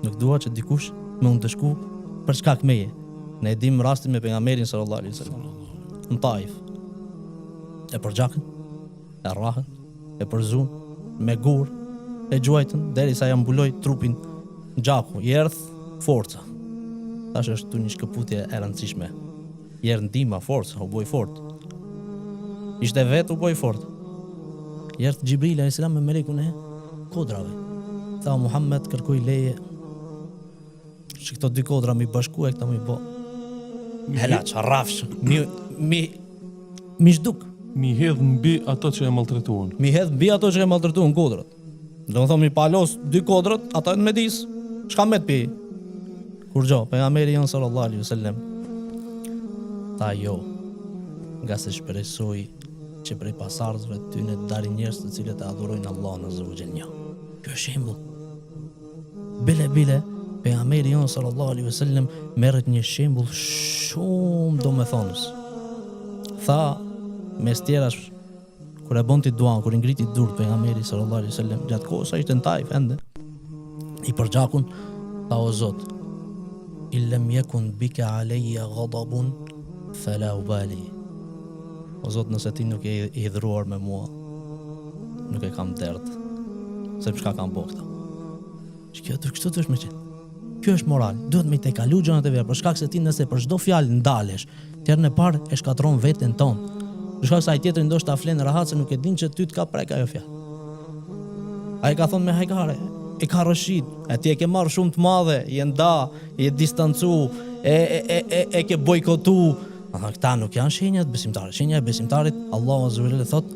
Nuk dua që dikush me unë të shku për shkak meje. Ne e dim rastin me pejgamberin sallallahu alaihi wasallam. Në Taif. E përgjakën, e rrahën, e përzun, me gur, e gjuajtën, derisa ja mbuloi trupin në gjaku, i erdh forca. Tash është tu një shkëputje e rëndësishme. I erdh ndihma, forca, u boi fort. Ishte vetë u boi fort. I erdh Xhibril alayhis salam me melekun e kodrave. Tha Muhammed kërkoi leje që këto dy kodra mi bashku e këta mi bo helaç, rrafsh, mi zhduk. Mi hedh mbi ato që e maltretuan. Mi hedh mbi ato që e maltretuan kodrat. Do të thonë mi palos dy kodrat, ata në Medis, çka me të pi? Kur gjo, pejgamberi jon sallallahu alaihi wasallam tha jo, nga se shpresoj që prej pasardhësve ty në dalin njerëz të cilët e adhurojnë Allahun azza wa jalla. Ky është shembull. Bile pejgamberi jon sallallahu alaihi wasallam merret një shembull shumë domethënës. Tha mes tjerash kur e bonti duan, kur i ngriti durt pejgamberi sallallahu alaihi wasallam gjatë kohës sa ishte në Taif ende i përgjakun, tha o Zot, illam yakun bika alayya ghadabun fala ubali. O Zot, nëse ti nuk je i hidhruar me mua, nuk e kam dert. Se çka kam bëu këta. Kështu është me qenë. Kjo është moral. Duhet me të kalu gjërat e vera, për shkak se ti nëse për çdo fjalë ndalesh, tjerën e parë e shkatron veten tonë. Për shkak se ai tjetri ndoshta flen rahat se nuk e din që ty të ka prek ajo fjalë. Ai ka thonë me hajkare, e ka rëshit, e ti e ke marrë shumë të madhe, je nda, je distancu, e ke bojkotu. Këta nuk janë shenjat besimtarit. Shenja e besimtarit, Allahu azza wa jalla thot: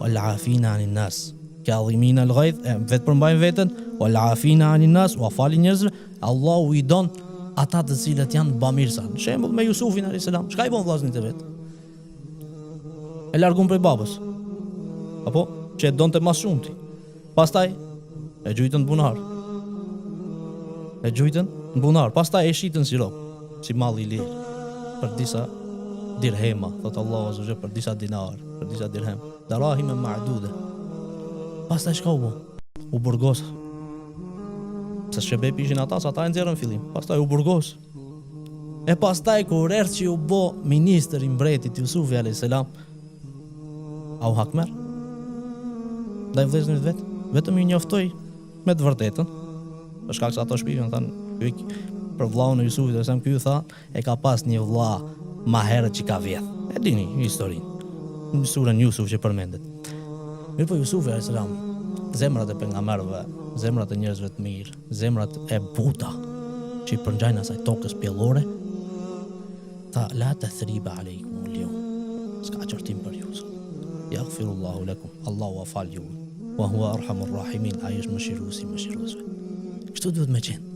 "Wal afina anin nas." Ka dhimina al-ghayth, vetë përmbajnë veten, wal afina anin nas, u falin njerëzve. Allahu i don ata të cilët janë bamirsa. Në shembull me Jusufin alayhis salam, çka i bën vllazërit e vet? E largun prej babës. Apo që e donte më shumë ti. Pastaj e gjujtën në bunar. Pastaj e shitën si rob, si mall i lirë. Për disa dirhema, thot Allahu azza wa jalla, për disa dinar, për disa dirhem, darahim ma'duda. Pastaj shka u burgos. Se shëbep ishin ata, sa ata e nxjerrën fillim. Pastaj u burgos. E pastaj kur erdhi që u bë ministër i mbretit Jusufi alayhis salam, au hakmer. Ndaj vëllezërit vet, vetëm i njoftoi me të vërtetën. Për shkak se ato shpifën thanë, për vllaun e Jusufit, sa ky tha, e ka pas një vlla më herët që ka vjedh. E dini historinë. Në surën Jusuf që përmendet. Mirë po Jusufi alayhis salam, zemrat e pejgamberëve, zemrat e njerëzve të mirë, zemrat e buta që i përngjajnë asaj tokës pjellore, tha la tathriba aleikum al-yawm. S'ka qortim për ju. Yaghfirullahu lakum. Allahu afal ju. Wa huwa arhamur rahimin. Ai është mëshiruesi mëshiruesve. Kështu duhet me qenë.